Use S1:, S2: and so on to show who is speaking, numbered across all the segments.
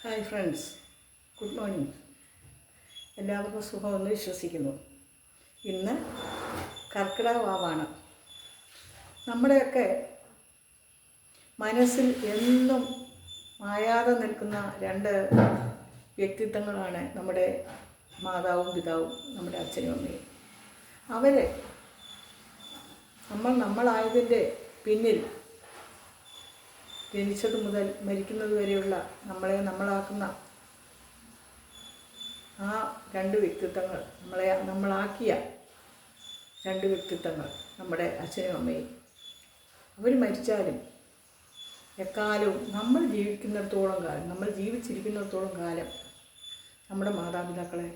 S1: Hi friends, good morning. എല്ലാവർക്കും സുഖമെന്ന് വിശ്വസിക്കുന്നു. ഇന്ന് കർക്കിടക വാവാണ്. നമ്മുടെയൊക്കെ മനസ്സിൽ എന്നും മായാതെ നിൽക്കുന്ന രണ്ട് വ്യക്തിത്വങ്ങളാണ് നമ്മുടെ മാതാവും പിതാവും, നമ്മുടെ അച്ഛനും അമ്മയും. അവരെ നമ്മളായതിൻ്റെ പിന്നിൽ ജനിച്ചത് മുതൽ മരിക്കുന്നത് വരെയുള്ള നമ്മളാക്കുന്ന ആ രണ്ട് വ്യക്തിത്വങ്ങൾ, നമ്മളാക്കിയ രണ്ട് വ്യക്തിത്വങ്ങൾ നമ്മുടെ അച്ഛനും അമ്മയും. അവർ മരിച്ചാലും എക്കാലവും നമ്മൾ ജീവിച്ചിരിക്കുന്നിടത്തോളം കാലം നമ്മുടെ മാതാപിതാക്കളെ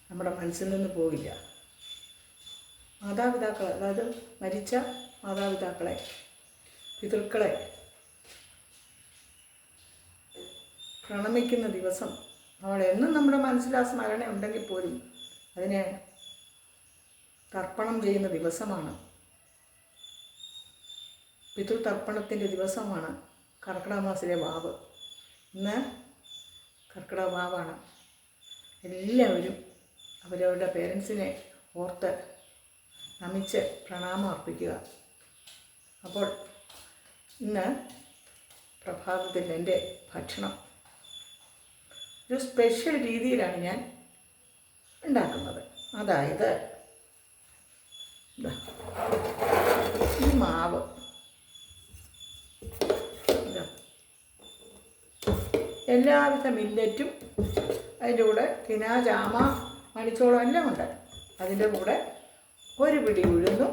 S1: നമ്മുടെ മനസ്സിൽ നിന്ന് പോകില്ല. മാതാപിതാക്കൾ, അതായത് മരിച്ച മാതാപിതാക്കളെ, പിതൃക്കളെ പ്രണമിക്കുന്ന ദിവസം എന്നും നമ്മുടെ മനസ്സിൽ ആ സ്മരണ ഉണ്ടെങ്കിൽ പോലും അതിനെ തർപ്പണം ചെയ്യുന്ന ദിവസമാണ്. പിതൃതർപ്പണത്തിൻ്റെ ദിവസമാണ് കർക്കിടക മാസത്തിലെ വാവ്. ഇന്ന് കർക്കിടക വാവാണ്. എല്ലാവരും അവരവരുടെ പേരൻസിനെ ഓർത്ത് നമിച്ച് പ്രണാമം അർപ്പിക്കുക. അപ്പോൾ ഇന്ന് പ്രഭാതത്തിൽ എൻ്റെ ഭക്ഷണം ഒരു സ്പെഷ്യൽ രീതിയിലാണ് ഞാൻ ഉണ്ടാക്കുന്നത്. അതായത് ഈ മാവ് എല്ലാവിധ മില്ലറ്റും അതിൻ്റെ കൂടെ ചാമ മണിച്ചോളം എല്ലാം ഉണ്ട്. അതിൻ്റെ കൂടെ ഒരു പിടി ഉഴുന്നും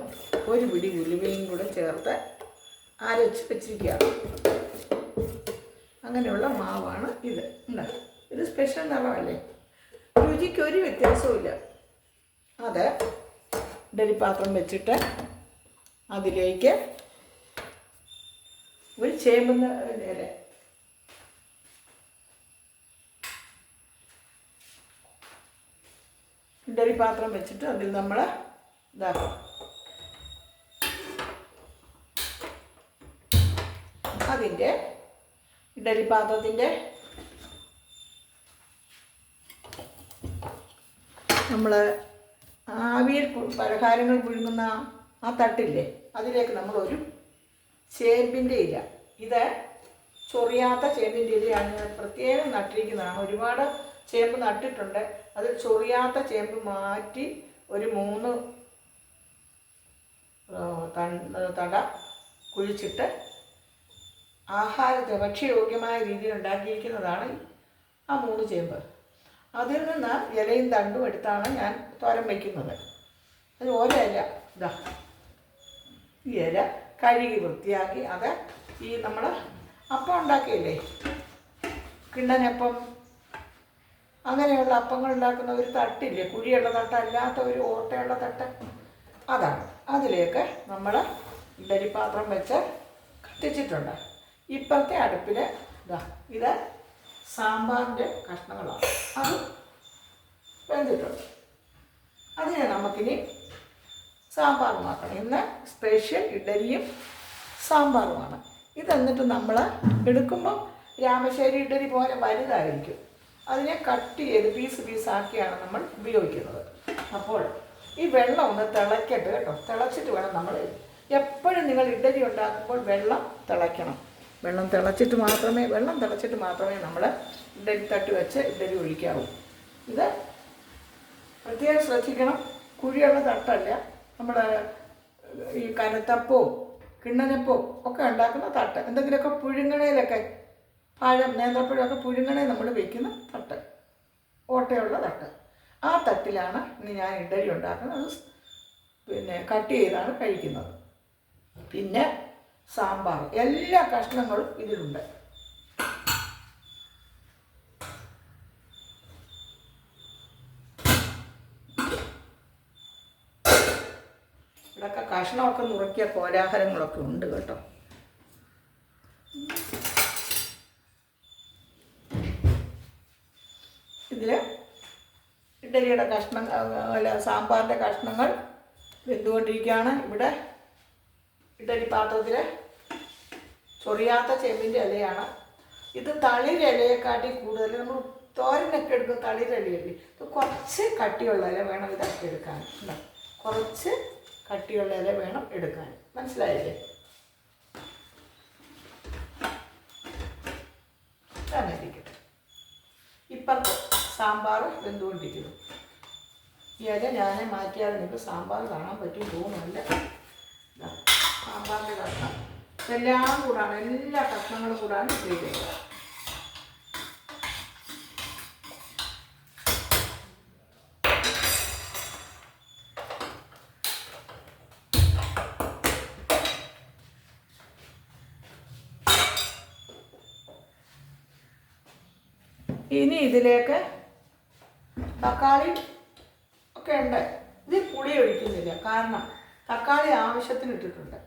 S1: ഒരു പിടി ഉലുവയും കൂടെ ചേർത്ത് അരച്ച് വെച്ചിരിക്കുക. അങ്ങനെയുള്ള മാവാണ് ഇത്. ഇത് സ്പെഷ്യൽ നിറമല്ലേ, രുചിക്ക് ഒരു വ്യത്യാസവുമില്ല. അത് ഇഡലിപ്പാത്രം വെച്ചിട്ട് അതിലേക്ക് ഒരു ചേമ്പുന്ന ഇല, ഇഡലിപ്പാത്രം വെച്ചിട്ട് അതിൽ നമ്മൾ ഇതാക്കും. അതിൻ്റെ ഇഡലിപ്പാത്രത്തിൻ്റെ നമ്മൾ ആവിയിൽ പലഹാരങ്ങൾ പുഴുങ്ങുന്ന ആ തട്ടില്ലേ, അതിലേക്ക് നമ്മളൊരു ചേമ്പിൻ്റെ ഇല, ഇത് ചൊറിയാത്ത ചേമ്പിൻ്റെ ഇലയാണ് ഞാൻ പ്രത്യേകം നട്ടിരിക്കുന്നതാണ്. ഒരുപാട് ചേമ്പ് നട്ടിട്ടുണ്ട്. അത് ചൊറിയാത്ത ചേമ്പ് മാറ്റി ഒരു 3 തട കുഴിച്ചിട്ട് ആഹാരത്തെ ഭക്ഷ്യയോഗ്യമായ രീതിയിൽ ഉണ്ടാക്കിയിരിക്കുന്നതാണ് ആ 3 ചേമ്പ്. അതിൽ നിന്ന് ഇലയും തണ്ടും എടുത്താണ് ഞാൻ തോരൻ വയ്ക്കുന്നത്. അത് ഓരോ ഇല, ഈ ഇല കഴുകി വൃത്തിയാക്കി അത് ഈ നമ്മൾ അപ്പം ഉണ്ടാക്കിയില്ലേ, കിണ്ണനപ്പം, അങ്ങനെയുള്ള അപ്പങ്ങൾ ഉണ്ടാക്കുന്ന ഒരു തട്ടില്ലേ, കുഴിയുള്ള തട്ടല്ലാത്ത ഒരു ഓട്ടയുള്ള തട്ട്, അതാണ്. അതിലേക്ക് നമ്മൾ ഇഡലിപ്പാത്രം വെച്ച് കത്തിച്ചിട്ടുണ്ട്. ഇപ്പോഴത്തെ അടുപ്പിൽ ഇത് സാമ്പാറിൻ്റെ കഷ്ണങ്ങളാണ്, അത് വെന്തിട്ടുണ്ട്. അതിനെ നമുക്കിനി സാമ്പാർ മാക്കണം. ഇന്ന് സ്പെഷ്യൽ ഇഡലിയും സാമ്പാറുമാണ്. ഇതെന്നിട്ട് നമ്മൾ എടുക്കുമ്പോൾ രാമശ്ശേരി ഇഡലി പോലെ വലുതായിരിക്കും. അതിനെ കട്ട് ചെയ്ത് പീസാക്കിയാണ് നമ്മൾ ഉപയോഗിക്കുന്നത്. അപ്പോൾ ഈ വെള്ളം ഒന്ന് തിളയ്ക്കട്ടെ കേട്ടോ. തിളച്ചിട്ട് വേണം നമ്മൾ എപ്പോഴും നിങ്ങൾ ഇഡലി ഉണ്ടാക്കുമ്പോൾ വെള്ളം തിളയ്ക്കണം. വെള്ളം തിളച്ചിട്ട് മാത്രമേ നമ്മൾ ഇഡലി തട്ട് വെച്ച് ഇഡലി ഒഴിക്കാവൂ. ഇത് പ്രത്യേകം ശ്രദ്ധിക്കണം. കുഴിയുള്ള തട്ടല്ല. നമ്മൾ ഈ കനത്തപ്പോ കിണ്ണനപ്പോ ഒക്കെ ഉണ്ടാക്കുന്ന തട്ട്, എന്തെങ്കിലുമൊക്കെ പുഴുങ്ങണയിലൊക്കെ പഴം, നേന്ത്രപ്പഴമൊക്കെ പുഴുങ്ങണേ നമ്മൾ വയ്ക്കുന്ന തട്ട്, ഓട്ടയുള്ള തട്ട്, ആ തട്ടിലാണ് ഇനി ഞാൻ ഇഡലി ഉണ്ടാക്കുന്നത്. അത് പിന്നെ കട്ട് ചെയ്താണ് കഴിക്കുന്നത്. പിന്നെ സാമ്പാർ, എല്ലാ കഷ്ണങ്ങളും ഇതിലുണ്ട്. ഇവിടെയൊക്കെ കഷ്ണമൊക്കെ നുറുക്കിയ കോലാഹലങ്ങളൊക്കെ ഉണ്ട് കേട്ടോ. ഇതിൽ ഇഡലിയുടെ സാമ്പാറിൻ്റെ കഷ്ണങ്ങൾ വെന്തുകൊണ്ടിരിക്കുകയാണ്. ഇവിടെ ഇഡലി പാത്രത്തിൽ ചൊറിയാത്ത ചേമ്പിൻ്റെ ഇലയാണ്. ഇത് തളിരിലയെക്കാട്ടി കൂടുതൽ നമ്മൾ തോരനൊക്കെ എടുക്കും തളിരിലയല്ലേ, ഇത് കുറച്ച് കട്ടിയുള്ള ഇല വേണം ഇതൊക്കെ എടുക്കാൻ. കുറച്ച് കട്ടിയുള്ള ഇല വേണം എടുക്കാൻ. മനസ്സിലായില്ലേ? അങ്ങനെ ഇരിക്കട്ടെ. ഇപ്പുറത്ത് സാമ്പാർ വെന്തുകൊണ്ടിരിക്കുന്നു. ഈ ഇല ഞാൻ മാറ്റിയാൽ നിങ്ങൾക്ക് സാമ്പാർ കാണാൻ പറ്റും തോന്നുന്നില്ല. സാമ്പാറിൻ്റെ കഷ്ണം എല്ലാം കൂടാണ്, എല്ലാ കഷ്ണങ്ങളും കൂടാണ് ചെയ്തത്. ഇനി ഇതിലേക്ക് തക്കാളി ഒക്കെ ഉണ്ട്. ഇതിൽ പുളി ഒഴിക്കുന്നില്ല, കാരണം തക്കാളി ആവശ്യത്തിന് ഇട്ടിട്ടുണ്ട്.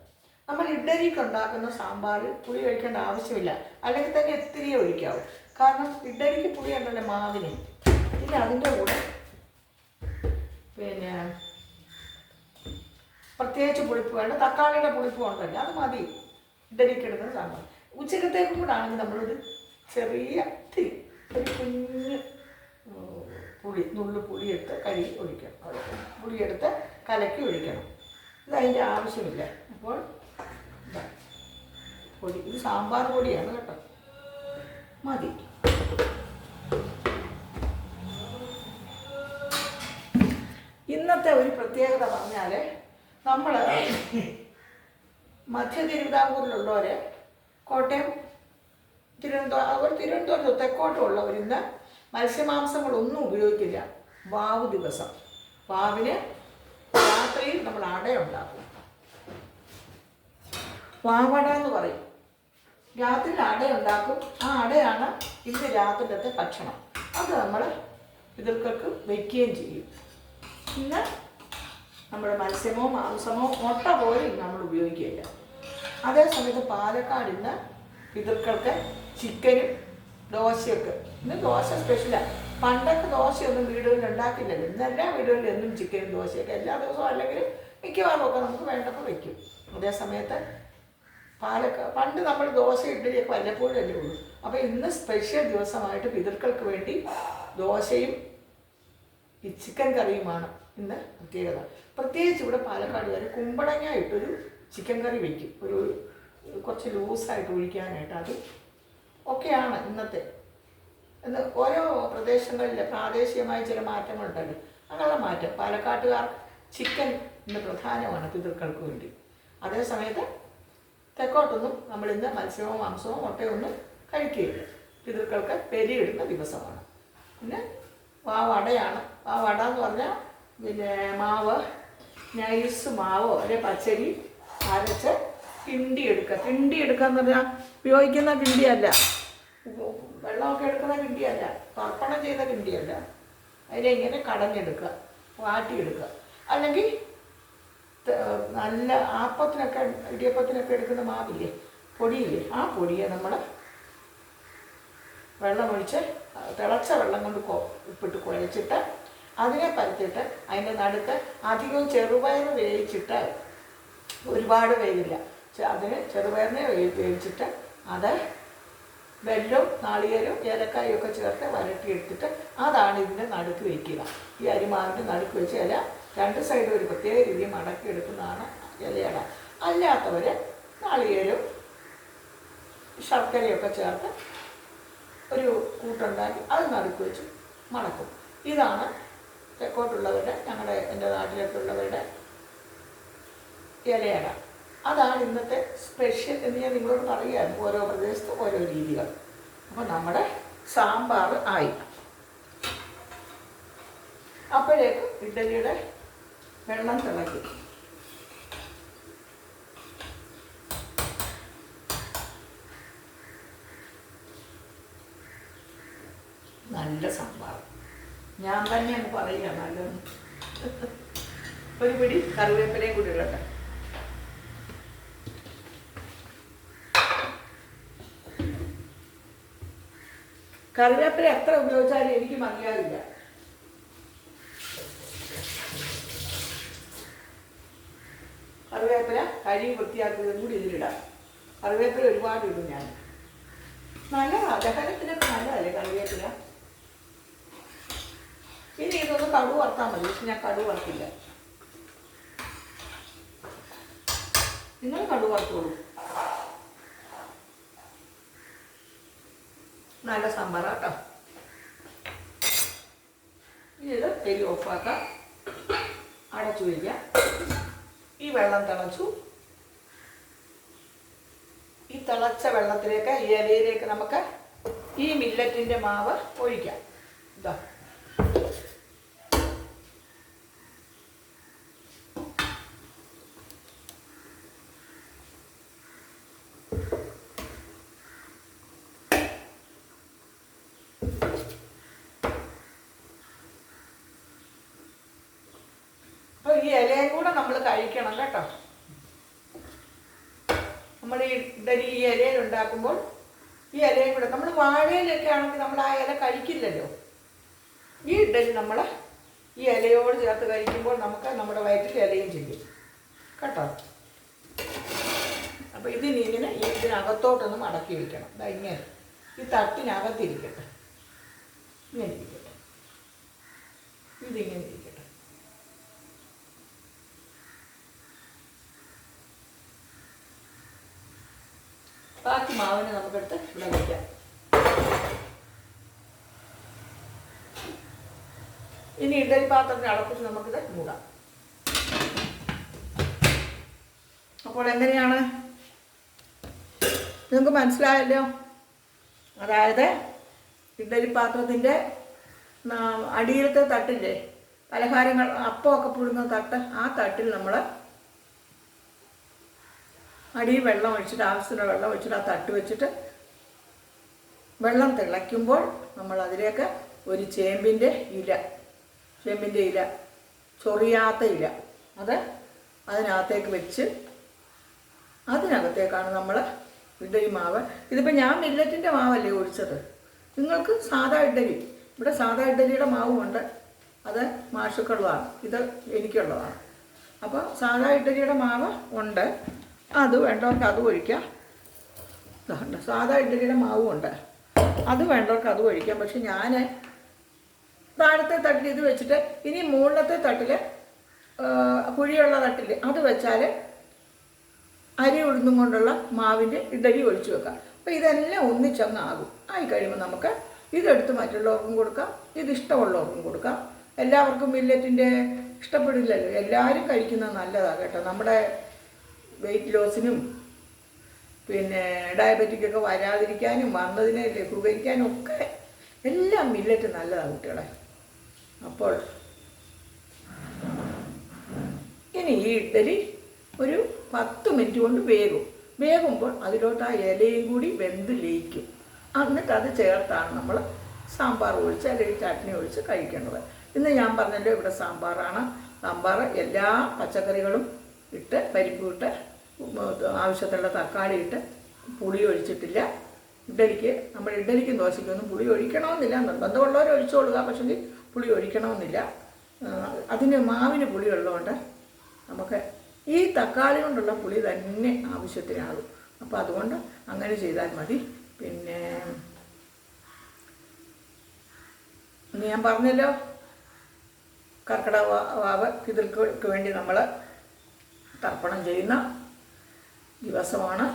S1: നമ്മൾ ഇഡ്ഡലിക്ക് ഉണ്ടാക്കുന്ന സാമ്പാറിൽ പുളി ഒഴിക്കേണ്ട ആവശ്യമില്ല, അല്ലെങ്കിൽ തന്നെ ഇത്തിരിയേ ഒഴിക്കാവൂ. കാരണം ഇഡ്ഡലിക്ക് പുളി ഉണ്ടല്ലോ മാവിന്. പിന്നെ അതിൻ്റെ കൂടെ പിന്നെ പ്രത്യേകിച്ച് പുളിപ്പ് വേണ്ട, തക്കാളിയുടെ പുളിപ്പ് ഉണ്ടല്ലോ, അത് മതി ഇഡ്ഡലിക്ക് എടുക്കുന്ന സാമ്പാർ. ഉച്ചക്കത്തേക്കും കൂടെ ആണെങ്കിൽ നമ്മളൊരു ചെറിയ ഇത്തിരി ഒരു കുഞ്ഞ് നുള്ളു പുളിയെടുത്ത് കഴുകി ഒഴിക്കണം. പുളിയെടുത്ത് കലക്കി ഒഴിക്കണം. ഇതതിൻ്റെ ആവശ്യമില്ല. അപ്പോൾ പൊടി, ഇത് സാമ്പാർ പൊടിയാണ് കേട്ടോ, മതി. ഇന്നത്തെ ഒരു പ്രത്യേകത പറഞ്ഞാൽ, നമ്മൾ മധ്യ തിരുവിതാംകൂറിലുള്ളവർ, കോട്ടയം തിരുവനന്തപുരത്ത് തെക്കോട്ടുള്ളവർ ഇന്ന് മത്സ്യമാംസങ്ങളൊന്നും ഉപയോഗിക്കില്ല. വാവ് ദിവസം, വാവിന് രാത്രിയിൽ നമ്മൾ അടയുണ്ടാക്കും. വാവട എന്ന് പറയും. രാത്രിയിൽ അടയുണ്ടാക്കും. ആ അടയാണ് ഇന്ന് രാത്രിയിലത്തെ ഭക്ഷണം. അത് നമ്മൾ പിതൃക്കൾക്ക് വയ്ക്കുകയും ചെയ്യും. ഇന്ന് നമ്മൾ മത്സ്യമോ മാംസമോ മുട്ട പോലും നമ്മൾ ഉപയോഗിക്കില്ല. അതേസമയത്ത് പാലക്കാട് ഇന്ന് പിതൃക്കൾക്ക് ചിക്കനും ദോശയൊക്കെ, ഇന്ന് ദോശ സ്പെഷ്യലാണ്. പണ്ടൊക്കെ ദോശയൊന്നും വീടുകളിൽ ഉണ്ടാക്കില്ലല്ലോ. ഇന്ന് എല്ലാ വീടുകളിലും എന്നും ചിക്കനും ദോശയൊക്കെ എല്ലാ ദിവസവും, അല്ലെങ്കിൽ മിക്കവാറും ഒക്കെ നമുക്ക് വേണ്ടപ്പോൾ വയ്ക്കും. അതേസമയത്ത് പണ്ട് നമ്മൾ ദോശ ഇഡ്ഡലിയൊക്കെ വല്ലപ്പോഴും അല്ലേ ഉള്ളൂ. അപ്പോൾ ഇന്ന് സ്പെഷ്യൽ ദിവസമായിട്ട് പിതൃക്കൾക്ക് വേണ്ടി ദോശയും ഈ ചിക്കൻ കറിയുമാണ് ഇന്ന് പ്രത്യേകത. പ്രത്യേകിച്ച് ഇവിടെ പാലക്കാട് വരെ കുമ്പളങ്ങ ഇട്ടൊരു ചിക്കൻ കറി വയ്ക്കും, ഒരു കുറച്ച് ലൂസായിട്ട് ഒഴിക്കാനായിട്ട്. അത് ഒക്കെയാണ് ഇന്നത്തെ. ഇന്ന് ഓരോ പ്രദേശങ്ങളിൽ പ്രാദേശികമായ ചില മാറ്റങ്ങളുണ്ടല്ലോ, അങ്ങനെയുള്ള മാറ്റം. പാലക്കാട്ടുകാർ ചിക്കൻ ഇന്ന് പ്രധാനമാണ് പിതൃക്കൾക്ക് വേണ്ടി. അതേസമയത്ത് തെക്കോട്ടൊന്നും നമ്മളിന്ന് മത്സ്യമോ മാംസമോ മുട്ടയോ ഒന്നും കഴിക്കുകയില്ല. പിതൃക്കൾക്ക് ബലിയിടുന്ന ദിവസമാണ്. പിന്നെ വാവടയാണ്. വാവട എന്ന് പറഞ്ഞാൽ പിന്നെ മാവ്, നൈസ് മാവോ അല്ലെ പച്ചരി അരച്ച് കിണ്ടി എടുക്കുക. കിണ്ടി എടുക്കുക എന്ന് പറഞ്ഞാൽ ഉപയോഗിക്കുന്ന കിണ്ടിയല്ല, വെള്ളമൊക്കെ എടുക്കുന്ന കിണ്ടിയല്ല, തർപ്പണം ചെയ്ത കിണ്ടിയല്ല. അതിലിങ്ങനെ കടഞ്ഞെടുക്കുക, വാട്ടിയെടുക്കുക. അല്ലെങ്കിൽ നല്ല ആപ്പത്തിനൊക്കെ ഇടിയപ്പത്തിനൊക്കെ എടുക്കുന്ന മാവില്ലേ, പൊടിയില്ലേ, ആ പൊടിയെ നമ്മൾ വെള്ളമൊഴിച്ച് തിളച്ച വെള്ളം കൊണ്ട് ഉപ്പിട്ട് കുഴച്ചിട്ട് അതിനെ പരത്തിയിട്ട് അതിൻ്റെ നടുക്ക് അധികവും ചെറുപയർ വേവിച്ചിട്ട്, ഒരുപാട് വേവില്ല, അതിന് ചെറുപയറിനെ വേവിച്ചിട്ട് അത് വെല്ലവും നാളികേരവും ഏലക്കായും ഒക്കെ ചേർത്ത് വരട്ടിയെടുത്തിട്ട് അതാണ് ഇതിൻ്റെ നടുക്ക് വയ്ക്കുക. ഈ അരിമാവിൻ്റെ നടുക്ക് വെച്ച് ഇല രണ്ട് സൈഡും ഒരു പ്രത്യേക രീതിയിൽ മടക്കി എടുക്കുന്നതാണ് ഇലയട. അല്ലാത്തവർ നാളികേരവും ശർക്കരയൊക്കെ ചേർത്ത് ഒരു കൂട്ടുണ്ടാക്കി അത് നടുക്ക് വെച്ച് മടക്കും. ഇതാണ് തെക്കോട്ടുള്ളവരുടെ, എൻ്റെ നാട്ടിലൊക്കെ ഉള്ളവരുടെ ഇലയട. അതാണ് ഇന്നത്തെ സ്പെഷ്യൽ എന്ന് ഞാൻ നിങ്ങളോട് പറയുകയായിരുന്നു. ഓരോ പ്രദേശത്തും ഓരോ രീതികൾ. അപ്പോൾ നമ്മുടെ സാമ്പാർ ആയി. അപ്പോഴേക്കും ഇഡ്ഡലിയുടെ വെള്ളം തിളക്കി. നല്ല സാമ്പാർ, ഞാൻ തന്നെ അങ്ങ് പറയുക. നല്ലത്. ഒരു പിടി കറിവേപ്പിലയും കൂടി ഇടട്ടെ. കറിവേപ്പില എത്ര ഉപയോഗിച്ചാലും എനിക്ക് മതിയാവില്ല. കറിവേപ്പില കഴുകി വൃത്തിയാക്കിയതും കൂടി ഇതിലിടാം. കറിവേപ്പില ഒരുപാട് ഇടും ഞാൻ. നല്ലതാണ്, ദഹനത്തിനൊക്കെ നല്ലതല്ലേ കറിവേപ്പില. ഇനി ഇതൊന്ന് കടുക് വറുത്താൽ മതി. പക്ഷെ ഞാൻ കടുക് വറുത്തില്ല. നിങ്ങൾ കടുക് വറുത്തോളൂ. നല്ല സാമ്പാറാട്ടോ. ഇനി ഇത് എരി ഓഫാക്കാം, അടച്ചു വയ്ക്കാം. ഈ വെള്ളം തിളച്ചു. ഈ തിളച്ച വെള്ളത്തിലേക്ക്, ഈ ഇലയിലേക്ക് നമുക്ക് ഈ മില്ലറ്റിൻ്റെ മാവ് ഒഴിക്കാം. ഇതാ അപ്പോൾ ഈ ഇലയും കൂടെ നമ്മൾ കഴിക്കണം കേട്ടോ. നമ്മൾ ഈ ഇഡലി ഈ ഇലയിൽ ഉണ്ടാക്കുമ്പോൾ ഈ ഇലയും കൂടെ, നമ്മൾ വാഴയിലൊക്കെ ആണെങ്കിൽ നമ്മൾ ആ ഇല കഴിക്കില്ലല്ലോ. ഈ ഇഡലി നമ്മൾ ഈ ഇലയോട് ചേർത്ത് കഴിക്കുമ്പോൾ നമുക്ക് നമ്മുടെ വയറ്റിൽ ഇലയും ചെയ്യും കേട്ടോ. അപ്പോൾ ഇതിനിങ്ങനെ ഇതിനകത്തോട്ടൊന്ന് മടക്കി വയ്ക്കണം. ഇതാ ഇങ്ങനെ ഈ തട്ടിനകത്തിരിക്കട്ടെ, ഇങ്ങനെ ഇരിക്കട്ടെ, ഇതിങ്ങനെ ഇരിക്കട്ടെ. ബാക്കി മാവിനെ നമുക്കെടുത്ത് ഇവിടെ വയ്ക്കാം. ഇനി ഇഡലി പാത്രത്തിന് അടപ്പിച്ച് നമുക്കിത് മൂടാം. അപ്പോൾ എങ്ങനെയാണ് നിങ്ങൾക്ക് മനസ്സിലായല്ലോ? അതായത് ഇഡലി പാത്രത്തിൻ്റെ അടിയിലത്തെ തട്ടില്ലേ, പലഹാരങ്ങൾ അപ്പമൊക്കെ പുഴുന്ന തട്ട്, ആ തട്ടിൽ നമ്മൾ അടിയിൽ വെള്ളം ഒഴിച്ചിട്ട്, ആവശ്യത്തിന് വെള്ളം ഒഴിച്ചിട്ട് ആ തട്ട് വെച്ചിട്ട് വെള്ളം തിളയ്ക്കുമ്പോൾ നമ്മൾ അതിലേക്ക് ഒരു ചേമ്പിൻ്റെ ഇല, ചൊറിയാത്ത ഇല, അത് അതിനകത്തേക്ക് വെച്ച് അതിനകത്തേക്കാണ് നമ്മൾ ഇഡലി മാവ്. ഇതിപ്പോൾ ഞാൻ മില്ലറ്റിൻ്റെ മാവല്ലേ ഒഴിച്ചത്. നിങ്ങൾക്ക് സാധാ ഇഡലി, ഇവിടെ സാധാ ഇഡലിയുടെ മാവുമുണ്ട്, അത് മാഷുക്കുള്ളതാണ്, ഇത് എനിക്കുള്ളതാണ്. അപ്പോൾ സാധാ ഇഡലിയുടെ മാവ് ഉണ്ട്, അത് വേണ്ടവർക്ക് അത് ഒഴിക്കാം. സാധാ ഇഡലിയുടെ മാവും ഉണ്ട്, അത് വേണ്ടവർക്ക് അത് ഒഴിക്കാം. പക്ഷെ ഞാൻ താഴത്തെ തട്ടിൽ ഇത് വെച്ചിട്ട് ഇനി മുകളിലത്തെ തട്ടിൽ കുഴിയുള്ള തട്ടിൽ അത് വെച്ചാൽ അരി ഉഴുന്നും കൊണ്ടുള്ള മാവിൻ്റെ ഇഡലി ഒഴിച്ചു വെക്കാം. അപ്പോൾ ഇതെല്ലാം ഒന്നിച്ചങ്ങാകും. ആയി കഴിയുമ്പോൾ നമുക്ക് ഇതെടുത്ത് മറ്റുള്ളവർക്കും കൊടുക്കാം, ഇതിഷ്ടമുള്ളവർക്കും കൊടുക്കാം. എല്ലാവർക്കും മില്ലറ്റിൻ്റെ ഇഷ്ടപ്പെടില്ലല്ലോ, എല്ലാവരും കഴിക്കുന്നത് നല്ലതാണ് കേട്ടോ. നമ്മുടെ വെയിറ്റ് ലോസിനും പിന്നെ ഡയബറ്റിക്കൊക്കെ വരാതിരിക്കാനും വന്നതിനെ ലഘൂകരിക്കാനും ഒക്കെ എല്ലാം മില്ലറ്റ് നല്ലതാണ് കുട്ടികളെ. അപ്പോൾ ഇനി ഈ ഇഡലി ഒരു 10 മിനിറ്റ് കൊണ്ട് വേകുമ്പോൾ അതിലോട്ട് ആ ഇലയും കൂടി വെന്ത് ലയിക്കും. എന്നിട്ട് അത് ചേർത്താണ് നമ്മൾ സാമ്പാർ ഒഴിച്ച് അല്ലെങ്കിൽ ചട്നി ഒഴിച്ച് കഴിക്കേണ്ടത്. ഇന്ന് ഞാൻ പറഞ്ഞല്ലോ ഇവിടെ സാമ്പാറാണ്. സാമ്പാർ എല്ലാ പച്ചക്കറികളും ഇട്ട്, പരിപ്പ് ഇട്ട്, ആവശ്യത്തിലുള്ള തക്കാളി ഇട്ട്, പുളി ഒഴിച്ചിട്ടില്ല. നമ്മൾ ഇഡലിക്കും ദോശയ്ക്കൊന്നും പുളി ഒഴിക്കണമെന്നില്ല, നിർബന്ധമുള്ളവർ ഒഴിച്ചുകൊള്ളുക, പക്ഷേ പുളി ഒഴിക്കണമെന്നില്ല. അതിന് മാവിന് പുളി ഉള്ളതുകൊണ്ട് നമുക്ക് ഈ തക്കാളി കൊണ്ടുള്ള പുളി തന്നെ ആവശ്യത്തിനാകും. അപ്പോൾ അതുകൊണ്ട് അങ്ങനെ ചെയ്താൽ മതി. പിന്നെ ഞാൻ പറഞ്ഞല്ലോ, കർക്കിടക വാവ് പിതൃക്കൾക്ക് വേണ്ടി നമ്മൾ തർപ്പണം ചെയ്യുന്ന ദിവസമാണ്.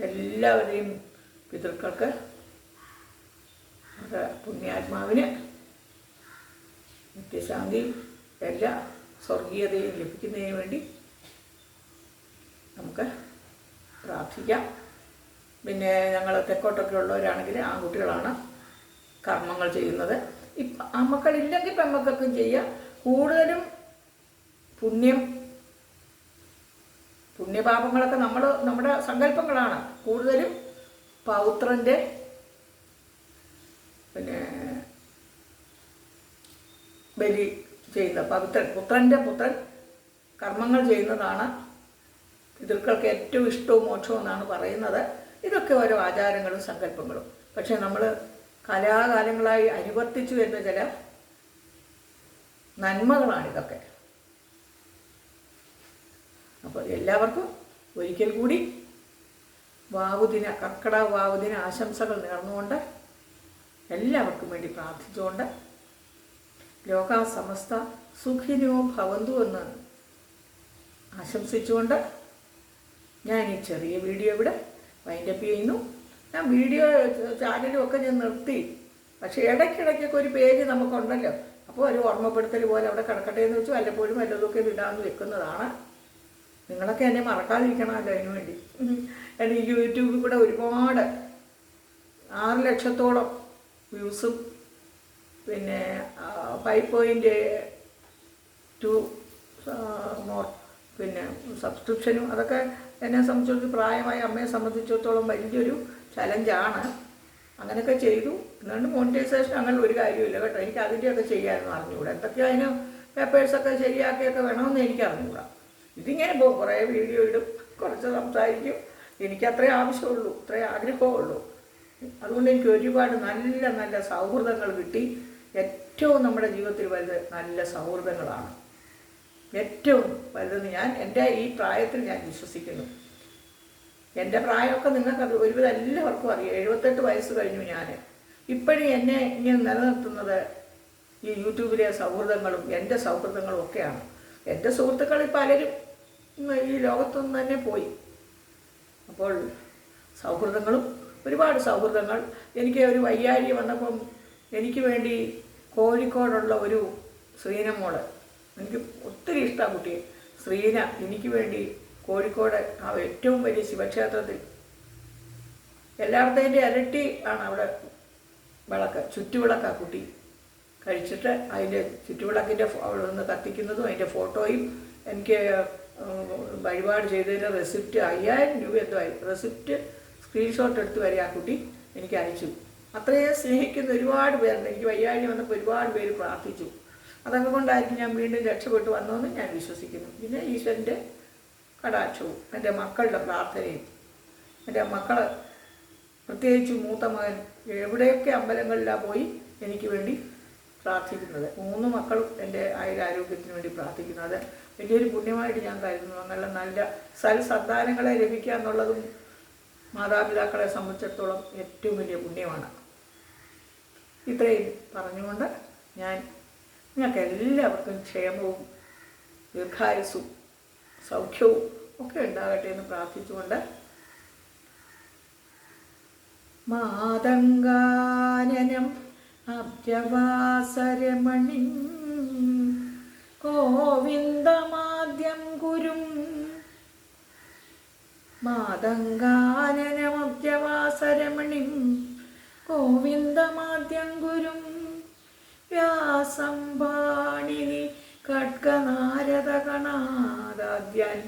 S1: എല്ലാവരെയും പിതൃക്കൾക്ക്, പുണ്യാത്മാവിന് നിത്യശാന്തി, എല്ലാ സ്വർഗീയതയും ലഭിക്കുന്നതിന് വേണ്ടി നമുക്ക് പ്രാർത്ഥിക്കാം. പിന്നെ ഞങ്ങൾ തെക്കോട്ടൊക്കെ ഉള്ളവരാണെങ്കിൽ ആൺകുട്ടികളാണ് കർമ്മങ്ങൾ ചെയ്യുന്നത്. മക്കളില്ലെങ്കിൽ പെൺമക്കൾക്കും ചെയ്യാം. കൂടുതലും പുണ്യപാപങ്ങളൊക്കെ നമ്മുടെ സങ്കല്പങ്ങളാണ്. കൂടുതലും പൗത്രൻ്റെ പിന്നെ ബലി ചെയ്യുന്ന പുത്രൻ കർമ്മങ്ങൾ ചെയ്യുന്നതാണ് പിതൃക്കൾക്ക് ഏറ്റവും ഇഷ്ടവും മോക്ഷവും എന്നാണ് പറയുന്നത്. ഇതൊക്കെ ഓരോ ആചാരങ്ങളും സങ്കല്പങ്ങളും. പക്ഷെ നമ്മൾ കലാകാലങ്ങളായി അനുവർത്തിച്ചു വരുന്ന ചില നന്മകളാണിതൊക്കെ. അപ്പോൾ എല്ലാവർക്കും ഒരിക്കൽ കൂടി വാവുദിന കർക്കിടക വാവുദിന ആശംസകൾ നേർന്നുകൊണ്ട് എല്ലാവർക്കും വേണ്ടി പ്രാർത്ഥിച്ചുകൊണ്ട് ലോകാ സമസ്ത സുഖിനോ ഭവന്തു എന്ന് ആശംസിച്ചുകൊണ്ട് ഞാൻ ഈ ചെറിയ വീഡിയോ ഇവിടെ വൈൻഡപ്പ് ചെയ്യുന്നു. ഞാൻ വീഡിയോ ചാനലും ഒക്കെ ഞാൻ നിർത്തി. പക്ഷേ ഇടയ്ക്കിടയ്ക്കൊക്കെ ഒരു പേജ് നമുക്കുണ്ടല്ലോ, അപ്പോൾ ഒരു ഓർമ്മപ്പെടുത്തൽ പോലെ അവിടെ കിടക്കട്ടെ എന്ന് വെച്ച് വല്ലപ്പോഴും വല്ലതൊക്കെ ഇടാമെന്ന് വെക്കുന്നതാണ്. നിങ്ങളൊക്കെ എന്നെ മറക്കാതിരിക്കണമല്ലോ അതിനു വേണ്ടി. എൻ്റെ യൂട്യൂബിൽ കൂടെ ഒരുപാട് 6 ലക്ഷത്തോളം വ്യൂസും പിന്നെ 5.2 മോർ പിന്നെ സബ്സ്ക്രിപ്ഷനും അതൊക്കെ എന്നെ സംബന്ധിച്ചിടത്തോളം പ്രായമായ അമ്മയെ സംബന്ധിച്ചിടത്തോളം വലിയൊരു ചലഞ്ചാണ്. അങ്ങനെയൊക്കെ ചെയ്തു. എന്നാണ്ട് മോണിറ്റൈസേഷൻ അങ്ങനെ ഒരു കാര്യമില്ല കേട്ടോ. എനിക്ക് അതിൻ്റെയൊക്കെ ചെയ്യാമെന്ന് അറിഞ്ഞുകൂടാ. എന്തൊക്കെയോ അതിന് പേപ്പേഴ്സൊക്കെ ശരിയാക്കിയൊക്കെ വേണമെന്ന് എനിക്ക് അറിഞ്ഞുകൂടാ. ഇതിങ്ങനെ പോകും, കുറേ വീഡിയോ ഇടും, കുറച്ച് സംസാരിക്കും. എനിക്കത്രേ ആവശ്യമുള്ളൂ, അത്രേ ആഗ്രഹമുള്ളൂ. അതുകൊണ്ട് എനിക്ക് ഒരുപാട് നല്ല നല്ല സൗഹൃദങ്ങൾ കിട്ടി. ഏറ്റവും നമ്മുടെ ജീവിതത്തിൽ വലുത് നല്ല സൗഹൃദങ്ങളാണ്. ഏറ്റവും വലുതെന്ന് ഞാൻ എൻ്റെ ഈ പ്രായത്തിൽ ഞാൻ വിശ്വസിക്കുന്നു. എൻ്റെ പ്രായമൊക്കെ നിങ്ങൾക്കത് ഒരുവിധം എല്ലാവർക്കും അറിയാം. 78 വയസ്സ് കഴിഞ്ഞു ഞാൻ. ഇപ്പോഴും എന്നെ ഇങ്ങനെ നിലനിർത്തുന്നത് ഈ യൂട്യൂബിലെ സൗഹൃദങ്ങളും എൻ്റെ സൗഹൃദങ്ങളും ഒക്കെയാണ്. എൻ്റെ സുഹൃത്തുക്കളിൽ പലരും ഈ ലോകത്തുനിന്ന് തന്നെ പോയി. അപ്പോൾ സൗഹൃദങ്ങളും ഒരുപാട് സൗഹൃദങ്ങൾ. എനിക്ക് ഒരു വയ്യാഴി വന്നപ്പം എനിക്ക് വേണ്ടി കോഴിക്കോടുള്ള ഒരു ശ്രീന മോള്, എനിക്ക് ഒത്തിരി ഇഷ്ടമാണ് കുട്ടിയെ, ശ്രീന എനിക്ക് വേണ്ടി കോഴിക്കോട് ആ ഏറ്റവും വലിയ ശിവക്ഷേത്രത്തിൽ എല്ലായിടത്തേൻ്റെ ഇരട്ടി ആണ് അവിടെ വിളക്ക്, ചുറ്റുവിളക്കാണ് കുട്ടി കഴിച്ചിട്ട് അതിൻ്റെ ചുറ്റുവിളക്കിൻ്റെ അവിടെ നിന്ന് കത്തിക്കുന്നതും അതിൻ്റെ ഫോട്ടോയും എനിക്ക് വഴിപാട് ചെയ്തതിൻ്റെ റെസിപ്റ്റ് 5000 രൂപ എന്തോ ആയി. റെസിപ്റ്റ് സ്ക്രീൻഷോട്ട് എടുത്ത് വരെ ആ കുട്ടി എനിക്ക് അയച്ചു. അത്രയും സ്നേഹിക്കുന്ന ഒരുപാട് പേരുണ്ട്. എനിക്ക് വയ്യാഴി വന്നപ്പോൾ ഒരുപാട് പേര് പ്രാർത്ഥിച്ചു. അതൊക്കെ കൊണ്ടായിരിക്കും ഞാൻ വീണ്ടും രക്ഷപ്പെട്ടു വന്നതെന്ന് ഞാൻ വിശ്വസിക്കുന്നു. പിന്നെ ഈശ്വരൻ്റെ കടാക്ഷവും എൻ്റെ മക്കളുടെ പ്രാർത്ഥനയും, എൻ്റെ മക്കൾ പ്രത്യേകിച്ച് മൂത്ത മകൻ എവിടെയൊക്കെ അമ്പലങ്ങളിലാണ് പോയി എനിക്ക് വേണ്ടി പ്രാർത്ഥിക്കുന്നത്. 3 മക്കളും എൻ്റെ ആരോഗ്യത്തിന് വേണ്ടി പ്രാർത്ഥിക്കുന്നത് വലിയൊരു പുണ്യമായിട്ട് ഞാൻ കരുതുന്നു. അങ്ങനെയുള്ള നല്ല സൽസന്താനങ്ങളെ ലഭിക്കുക എന്നുള്ളതും മാതാപിതാക്കളെ സംബന്ധിച്ചിടത്തോളം ഏറ്റവും വലിയ പുണ്യമാണ്. ഇത്രയും പറഞ്ഞുകൊണ്ട് ഞാൻ നിങ്ങൾക്ക് എല്ലാവർക്കും ക്ഷേമവും ദീർഘായുസ്സും സൗഖ്യവും ഒക്കെ ഉണ്ടാകട്ടെ എന്ന് പ്രാർത്ഥിച്ചുകൊണ്ട് മാതങ്കാനനം അബ്ജവാസരമണി ഗോവിന്ദമാദ്യം ഗുരും മാതങ്കാനനമബ്ജവാസരമണിം ഗോവിന്ദമാദ്യം ഗുരും വ്യാസം പാണിനി ഖഡ്ഗനാരദഗണാദാദ്യാൻ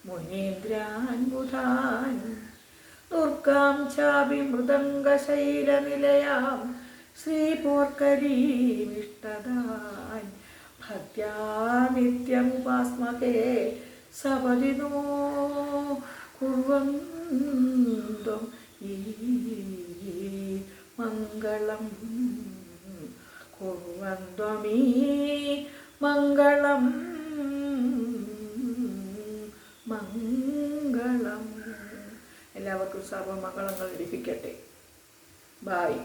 S1: മുനീന്ദ്രാൻ ബുധാൻ ദുർഗാം ചാപി മൃദംഗശൈലനിലയാം ശ്രീപോർക്കരീമിഷ്ടദാൻ ഭക്ത്യാ നിത്യമുപാസ്മഹേ സപദിനോ കുർവന്തും ഈ മംഗളം കുർവന്ത്വമീ മംഗളം മംഗളം. എല്ലാവർക്കും സർവമംഗളങ്ങൾ ലഭിക്കട്ടെ. ബായ്.